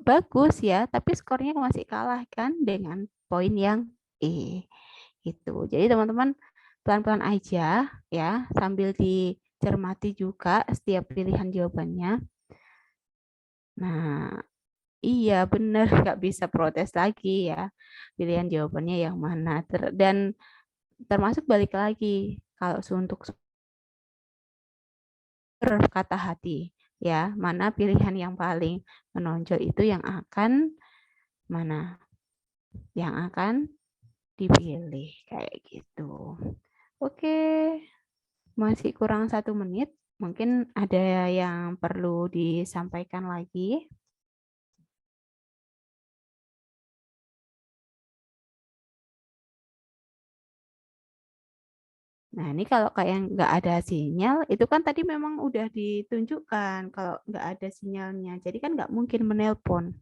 bagus ya, tapi skornya masih kalah kan dengan poin yang E gitu. Jadi teman-teman pelan-pelan aja ya, sambil dicermati juga setiap pilihan jawabannya. Nah, iya benar, nggak bisa protes lagi ya, pilihan jawabannya yang mana. Dan termasuk balik lagi, kalau untuk kata hati ya, mana pilihan yang paling menonjol itu yang akan mana yang akan dipilih kayak gitu. Oke, masih kurang 1 menit. Mungkin ada yang perlu disampaikan lagi. Nah, ini kalau kayak nggak ada sinyal, itu kan tadi memang udah ditunjukkan kalau nggak ada sinyalnya. Jadi kan nggak mungkin menelpon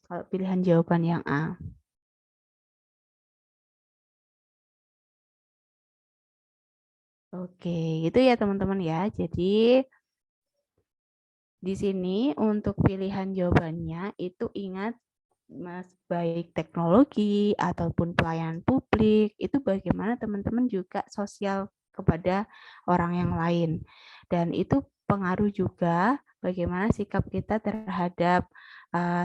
kalau pilihan jawaban yang A. Oke, itu ya teman-teman ya. Jadi di sini untuk pilihan jawabannya itu ingat Mas, baik teknologi ataupun pelayanan publik, itu bagaimana teman-teman juga sosial kepada orang yang lain. Dan itu pengaruh juga bagaimana sikap kita terhadap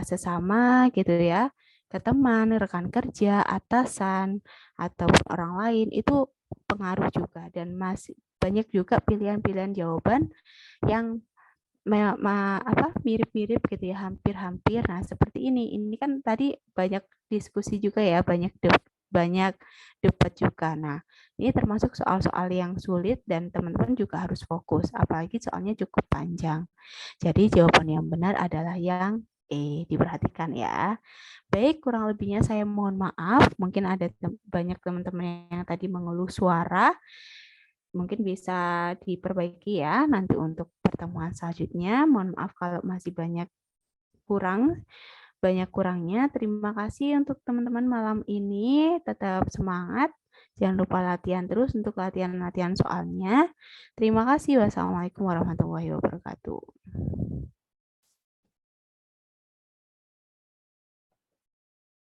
sesama gitu ya, ke teman, rekan kerja, atasan, ataupun orang lain, itu pengaruh juga. Dan masih banyak juga pilihan-pilihan jawaban yang mirip-mirip gitu ya, hampir-hampir. Nah, seperti ini. Ini kan tadi banyak diskusi juga ya, banyak debat juga. Nah, ini termasuk soal-soal yang sulit dan teman-teman juga harus fokus, apalagi soalnya cukup panjang. Jadi jawaban yang benar adalah yang E, diperhatikan ya. Baik, kurang lebihnya saya mohon maaf. Mungkin ada banyak teman-teman yang tadi mengeluh suara. Mungkin bisa diperbaiki ya nanti untuk pertemuan selanjutnya. Mohon maaf kalau masih banyak kurangnya. Terima kasih untuk teman-teman malam ini. Tetap semangat. Jangan lupa latihan terus untuk latihan-latihan soalnya. Terima kasih. Wassalamualaikum warahmatullahi wabarakatuh.